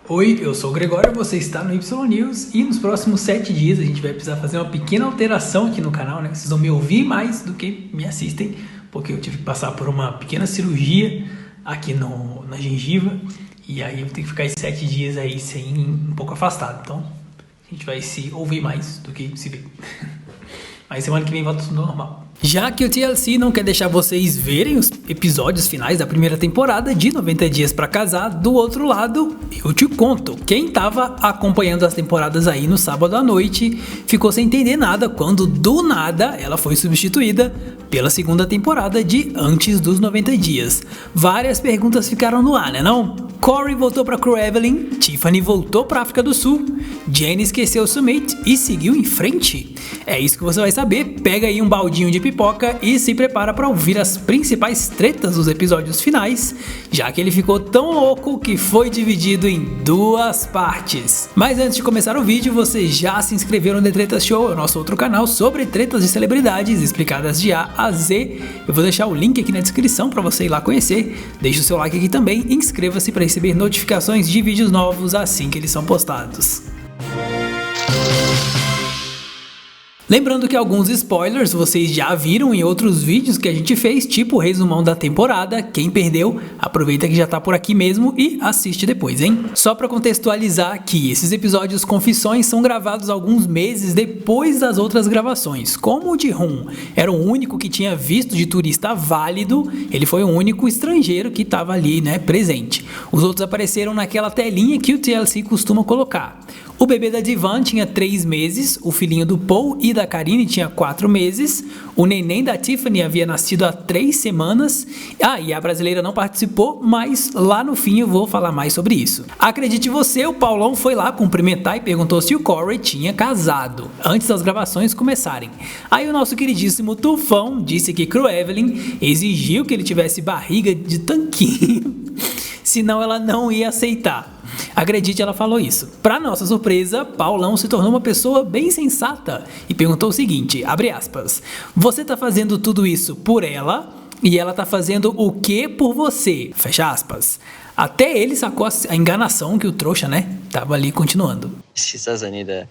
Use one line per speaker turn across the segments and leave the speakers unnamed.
Oi, eu sou o Gregório, você está no Y News e nos próximos 7 dias a gente vai precisar fazer uma pequena alteração aqui no canal, né? Vocês vão me ouvir mais do que me assistem, porque eu tive que passar por uma pequena cirurgia aqui na gengiva e aí eu vou ter que ficar esses 7 dias aí um pouco afastado, então a gente vai se ouvir mais do que se ver. Mas semana que vem volta tudo normal. Já que o TLC não quer deixar vocês verem os episódios finais da primeira temporada de 90 Dias pra Casar, do outro lado, eu te conto. Quem tava acompanhando as temporadas aí no sábado à noite ficou sem entender nada quando do nada ela foi substituída pela segunda temporada de Antes dos 90 Dias. Várias perguntas ficaram no ar, né não? Corey voltou pra Crew Evelyn, Tiffany voltou pra África do Sul, Jenny esqueceu o Summit e seguiu em frente. É isso que você vai saber, pega aí um baldinho de pipoca e se prepara para ouvir as principais tretas dos episódios finais, já que ele ficou tão louco que foi dividido em 2 partes. Mas antes de começar o vídeo, você já se inscreveu no The Treta Show, o nosso outro canal sobre tretas de celebridades explicadas de A a Z. Eu vou deixar o link aqui na descrição para você ir lá conhecer. Deixe o seu like aqui também e inscreva-se para receber notificações de vídeos novos assim que eles são postados. Lembrando que alguns spoilers vocês já viram em outros vídeos que a gente fez, tipo o resumão da temporada. Quem perdeu, aproveita que já tá por aqui mesmo e assiste depois, hein? Só pra contextualizar aqui, esses episódios confissões são gravados alguns meses depois das outras gravações. Como o de Rum era o único que tinha visto de turista válido, ele foi o único estrangeiro que tava ali, né, presente. Os outros apareceram naquela telinha que o TLC costuma colocar. O bebê da Divan tinha 3 meses, o filhinho do Paul e da Karine tinha 4 meses, o neném da Tiffany havia nascido há 3 semanas, e a brasileira não participou, mas lá no fim eu vou falar mais sobre isso. Acredite você, o Paulão foi lá cumprimentar e perguntou se o Corey tinha casado, antes das gravações começarem. Aí o nosso queridíssimo Tufão disse que Crew Evelyn exigiu que ele tivesse barriga de tanquinho, senão ela não ia aceitar. Acredite, ela falou isso. Para nossa surpresa, Paulão se tornou uma pessoa bem sensata e perguntou o seguinte, abre aspas, você tá fazendo tudo isso por ela e ela tá fazendo o que por você? Fecha aspas. Até ele sacou a enganação que o trouxa, né, tava ali continuando.
She says I need to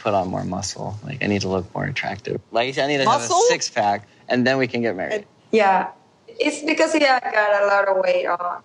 put on more muscle, like I need to look more attractive. Like I need to have a 6-pack and then we can get married.
Yeah, it's because he got a lot of weight on.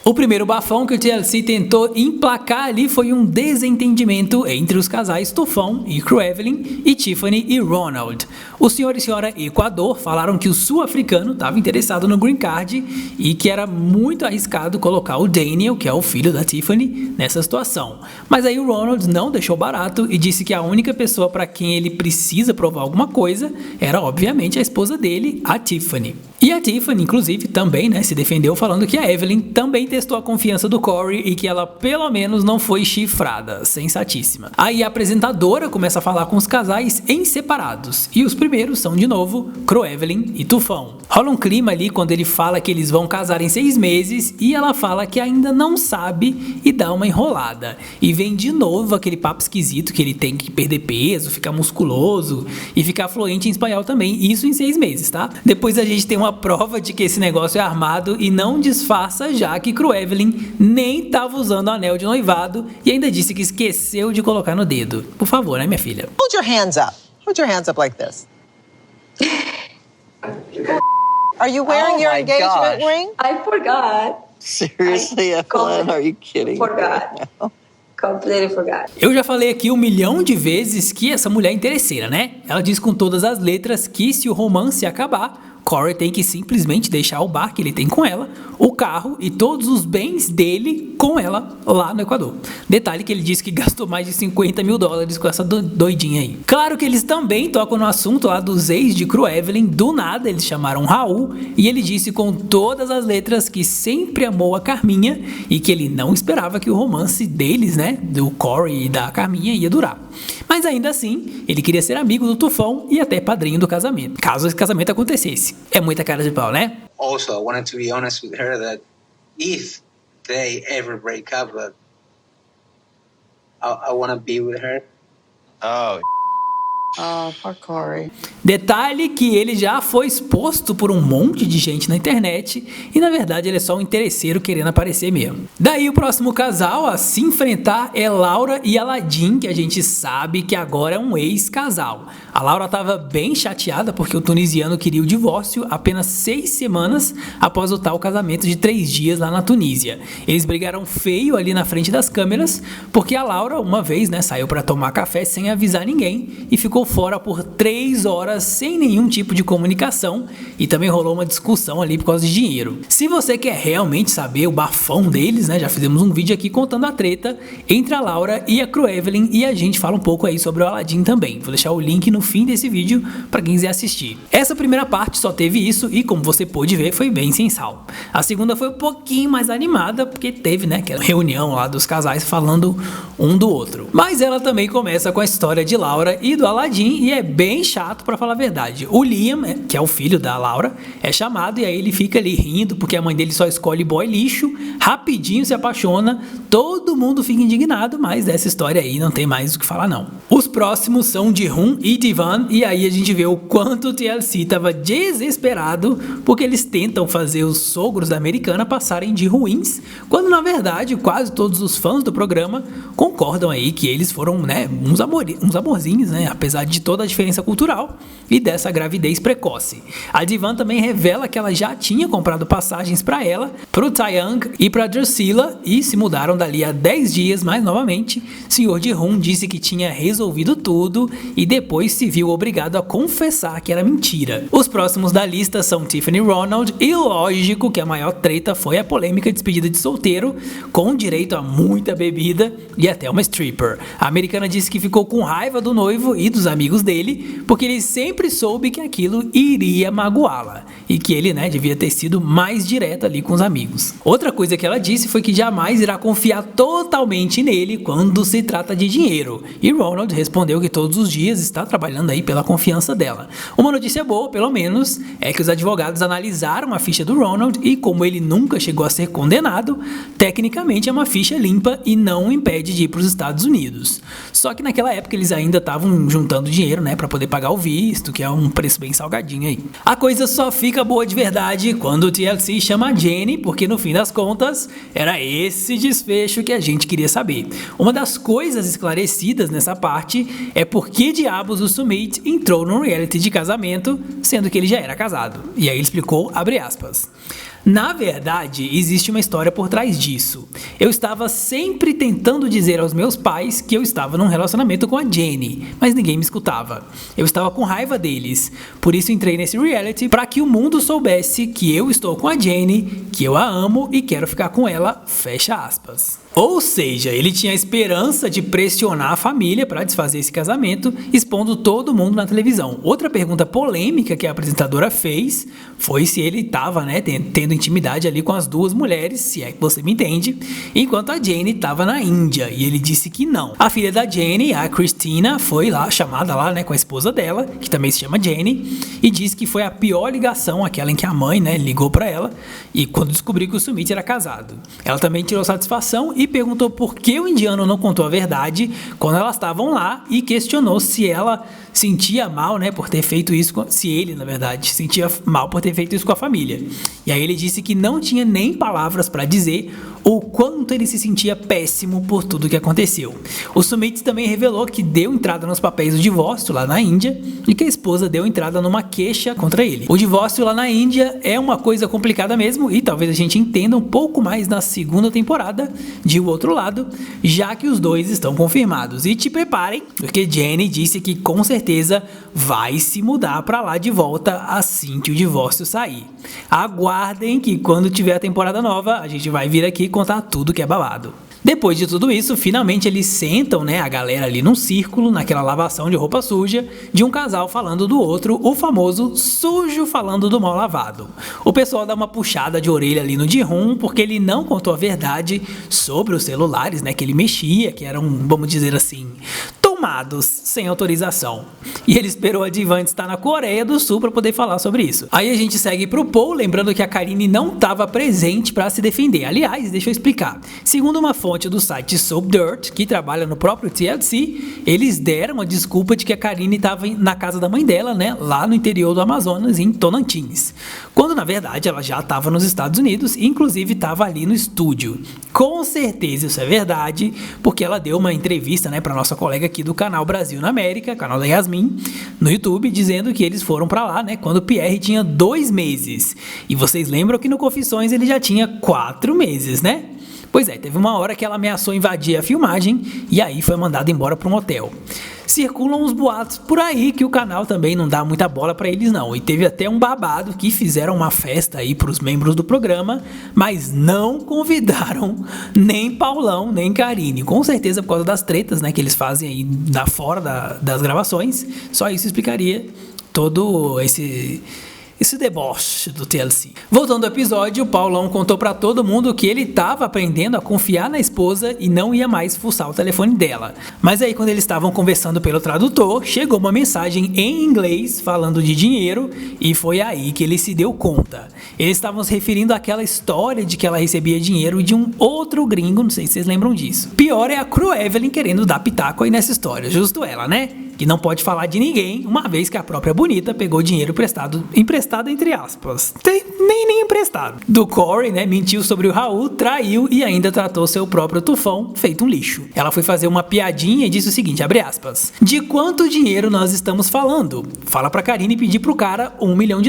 O primeiro bafão que o TLC tentou emplacar ali foi um desentendimento entre os casais Tufão e Crew Evelyn e Tiffany e Ronald. O senhor e senhora Equador falaram que o sul-africano estava interessado no green card e que era muito arriscado colocar o Daniel, que é o filho da Tiffany, nessa situação. Mas aí o Ronald não deixou barato e disse que a única pessoa para quem ele precisa provar alguma coisa era obviamente a esposa dele, a Tiffany. E a Tiffany, inclusive, também, né, se defendeu falando que a Evelyn também testou a confiança do Corey e que ela pelo menos não foi chifrada, sensatíssima. Aí a apresentadora começa a falar com os casais em separados, e os primeiros são de novo Crew Evelyn e Tufão. Rola um clima ali quando ele fala que eles vão casar em 6 meses e ela fala que ainda não sabe e dá uma enrolada. E vem de novo aquele papo esquisito que ele tem que perder peso, ficar musculoso e ficar fluente em espanhol também, isso em 6 meses, tá? Depois a gente tem uma prova de que esse negócio é armado e não disfarça, já que Crew Evelyn nem tava usando o anel de noivado e ainda disse que esqueceu de colocar no dedo. Por favor, né, minha filha?
Hold your hands up. Hold your hands up like this. Are you wearing your engagement ring?
I forgot.
Seriously, Evelyn, are you kidding?
Forgot. Completely forgot.
Eu já falei aqui 1 milhão de vezes que essa mulher é interesseira, né? Ela diz com todas as letras que se o romance acabar, Corey tem que simplesmente deixar o bar que ele tem com ela, o carro e todos os bens dele com ela lá no Equador. Detalhe que ele disse que gastou mais de $50 mil com essa doidinha aí. Claro que eles também tocam no assunto lá dos ex de Crew Evelyn, do nada eles chamaram Raul e ele disse com todas as letras que sempre amou a Carminha e que ele não esperava que o romance deles, né, do Corey e da Carminha ia durar. Mas ainda assim, ele queria ser amigo do Tufão e até padrinho do casamento, caso esse casamento acontecesse. É muita cara de pau, né?
Also, I wanted to be honest with her that if they ever break up, that I want to be with her.
Oh,
Oh, poor Corey.
Detalhe que ele já foi exposto por um monte de gente na internet e na verdade ele é só um interesseiro querendo aparecer mesmo. Daí o próximo casal a se enfrentar é Laura e Aladdin, que a gente sabe que agora é um ex-casal. A Laura estava bem chateada porque o tunisiano queria o divórcio apenas 6 semanas após o tal casamento de 3 dias lá na Tunísia. Eles brigaram feio ali na frente das câmeras porque a Laura uma vez, né, saiu para tomar café sem avisar ninguém e ficou fora por 3 horas sem nenhum tipo de comunicação e também rolou uma discussão ali por causa de dinheiro. Se você quer realmente saber o bafão deles, né, já fizemos um vídeo aqui contando a treta entre a Laura e a Cruevelyn e a gente fala um pouco aí sobre o Aladdin também. Vou deixar o link no fim desse vídeo para quem quiser assistir. Essa primeira parte só teve isso e como você pôde ver foi bem sem sal. A segunda foi um pouquinho mais animada porque teve, né, aquela reunião lá dos casais falando um do outro. Mas ela também começa com a história de Laura e do Aladdin e é bem chato para falar a verdade. O Liam, que é o filho da Laura, é chamado e aí ele fica ali rindo porque a mãe dele só escolhe boy lixo, rapidinho se apaixona, todo mundo fica indignado, mas dessa história aí não tem mais o que falar não. Os próximos são Ji-hoon e Divan e aí a gente vê o quanto o TLC estava desesperado porque eles tentam fazer os sogros da americana passarem de ruins, quando na verdade quase todos os fãs do programa concordam aí que eles foram, né, uns amorzinhos, né, apesar de toda a diferença cultural e dessa gravidez precoce. A Divan também revela que ela já tinha comprado passagens para ela, pro Taeyang e pra Drusilla e se mudaram dali a 10 dias, mas novamente, Sr. Ji-hoon disse que tinha resolvido tudo e depois se viu obrigado a confessar que era mentira. Os próximos da lista são Tiffany Ronald e lógico que a maior treta foi a polêmica despedida de solteiro, com direito a muita bebida e até uma stripper. A americana disse que ficou com raiva do noivo e dos amigos dele, porque ele sempre soube que aquilo iria magoá-la e que ele, né, devia ter sido mais direto ali com os amigos. Outra coisa que ela disse foi que jamais irá confiar totalmente nele quando se trata de dinheiro. E Ronald respondeu que todos os dias está trabalhando aí pela confiança dela. Uma notícia boa, pelo menos, é que os advogados analisaram a ficha do Ronald e como ele nunca chegou a ser condenado, tecnicamente é uma ficha limpa e não o impede de ir para os Estados Unidos. Só que naquela época eles ainda estavam juntando dinheiro, né, para poder pagar o visto, que é um preço bem salgadinho aí. A coisa só fica boa de verdade quando o TLC chama a Jenny, porque no fim das contas era esse desfecho que a gente queria saber. Uma das coisas esclarecidas nessa parte é por que diabos o Sumit entrou num reality de casamento, sendo que ele já era casado. E aí ele explicou, abre aspas. Na verdade, existe uma história por trás disso. Eu estava sempre tentando dizer aos meus pais que eu estava num relacionamento com a Jenny, mas ninguém me escutava. Eu estava com raiva deles, por isso entrei nesse reality para que o mundo soubesse que eu estou com a Jenny, que eu a amo e quero ficar com ela, fecha aspas. Ou seja, ele tinha a esperança de pressionar a família para desfazer esse casamento, expondo todo mundo na televisão. Outra pergunta polêmica que a apresentadora fez foi se ele estava, né, tendo intimidade ali com as duas mulheres, se é que você me entende, enquanto a Jenny estava na Índia, e ele disse que não. A filha da Jenny, a Christina, foi lá, chamada lá, né, com a esposa dela, que também se chama Jenny, e disse que foi a pior ligação, aquela em que a mãe, né, ligou para ela, e quando descobriu que o Sumit era casado. Ela também tirou satisfação e perguntou por que o indiano não contou a verdade quando elas estavam lá e questionou se ela sentia mal, né, por ter feito isso, se ele, na verdade, sentia mal por ter feito isso com a família. E aí ele disse que não tinha nem palavras para dizer o quanto ele se sentia péssimo por tudo que aconteceu. O Sumit também revelou que deu entrada nos papéis do divórcio lá na Índia e que a esposa deu entrada numa queixa contra ele. O divórcio lá na Índia é uma coisa complicada mesmo e talvez a gente entenda um pouco mais na segunda temporada de O Outro Lado, já que os dois estão confirmados. E te preparem, porque Jenny disse que com certeza vai se mudar para lá de volta assim que o divórcio sair. Aguardem que quando tiver a temporada nova, a gente vai vir aqui contar tudo que é babado. Depois de tudo isso, finalmente eles sentam, né, a galera ali num círculo, naquela lavação de roupa suja, de um casal falando do outro, o famoso sujo falando do mal lavado. O pessoal dá uma puxada de orelha ali no Ji-hoon, porque ele não contou a verdade sobre os celulares, né, que ele mexia, que eram, vamos dizer assim, filmados sem autorização. E ele esperou a Da'Vant estar na Coreia do Sul para poder falar sobre isso. Aí a gente segue pro Paul, lembrando que a Karine não estava presente para se defender. Aliás, deixa eu explicar. Segundo uma fonte do site Soap Dirt, que trabalha no próprio TLC, eles deram a desculpa de que a Karine estava na casa da mãe dela, né, lá no interior do Amazonas, em Tocantins. Quando na verdade ela já estava nos Estados Unidos, e inclusive estava ali no estúdio. Com certeza isso é verdade, porque ela deu uma entrevista, né, para nossa colega aqui do canal Brasil na América, canal da Yasmin, no YouTube, dizendo que eles foram para lá, né, quando o Pierre tinha 2 meses. E vocês lembram que no Confissões ele já tinha 4 meses, né? Pois é, teve uma hora que ela ameaçou invadir a filmagem e aí foi mandada embora para um hotel. Circulam uns boatos por aí que o canal também não dá muita bola para eles não. E teve até um babado que fizeram uma festa aí para os membros do programa, mas não convidaram nem Paulão, nem Karine. Com certeza por causa das tretas, né, que eles fazem aí fora das gravações. Só isso explicaria todo esse deboche do TLC. Voltando ao episódio, o Paulão contou pra todo mundo que ele tava aprendendo a confiar na esposa e não ia mais fuçar o telefone dela. Mas aí quando eles estavam conversando pelo tradutor, chegou uma mensagem em inglês falando de dinheiro e foi aí que ele se deu conta. Eles estavam se referindo àquela história de que ela recebia dinheiro de um outro gringo, não sei se vocês lembram disso. Pior é a Cruevelyn querendo dar pitaco aí nessa história, justo ela, né? Que não pode falar de ninguém, uma vez que a própria Bonita pegou dinheiro emprestado entre aspas, nem emprestado, do Corey, né, mentiu sobre o Raul, traiu e ainda tratou seu próprio tufão feito um lixo. Ela foi fazer uma piadinha e disse o seguinte, abre aspas, de quanto dinheiro nós estamos falando? Fala pra Karine pedir pro cara $1 milhão,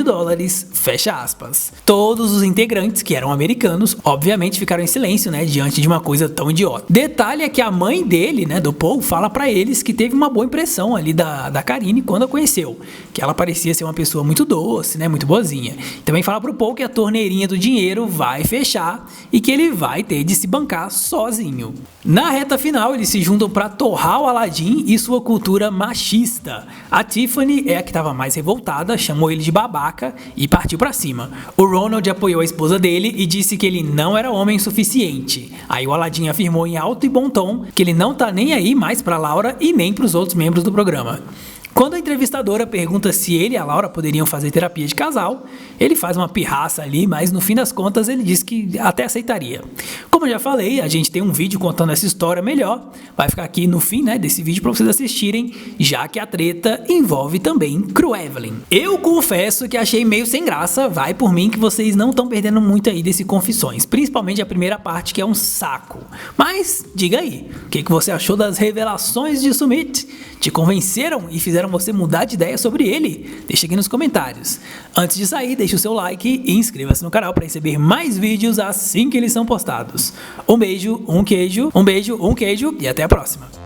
fecha aspas. Todos os integrantes, que eram americanos, obviamente ficaram em silêncio, né, diante de uma coisa tão idiota. Detalhe é que a mãe dele, né, do Paul, fala pra eles que teve uma boa impressão ali da Karine quando a conheceu, que ela parecia ser uma pessoa muito doce, né, muito boazinha. Também fala pro Paul que a torneirinha do dinheiro vai fechar e que ele vai ter de se bancar sozinho. Na reta final, eles se juntam para torrar o Aladdin e sua cultura machista. A Tiffany é a que estava mais revoltada, chamou ele de babaca e partiu para cima. O Ronald apoiou a esposa dele e disse que ele não era homem suficiente. Aí o Aladdin afirmou em alto e bom tom que ele não tá nem aí mais para Laura e nem para os outros membros do programa. Quando a entrevistadora pergunta se ele e a Laura poderiam fazer terapia de casal, ele faz uma pirraça ali, mas no fim das contas ele diz que até aceitaria. Como eu já falei, a gente tem um vídeo contando essa história melhor, vai ficar aqui no fim, né, desse vídeo para vocês assistirem, já que a treta envolve também Cruevelyn. Eu confesso que achei meio sem graça, vai por mim que vocês não estão perdendo muito aí desse Confissões, principalmente a primeira parte que é um saco. Mas diga aí, o que você achou das revelações de Sumit? Te convenceram e fizeram você mudar de ideia sobre ele? Deixa aqui nos comentários. Antes de sair, deixe o seu like e inscreva-se no canal para receber mais vídeos assim que eles são postados. Um beijo, um queijo e até a próxima.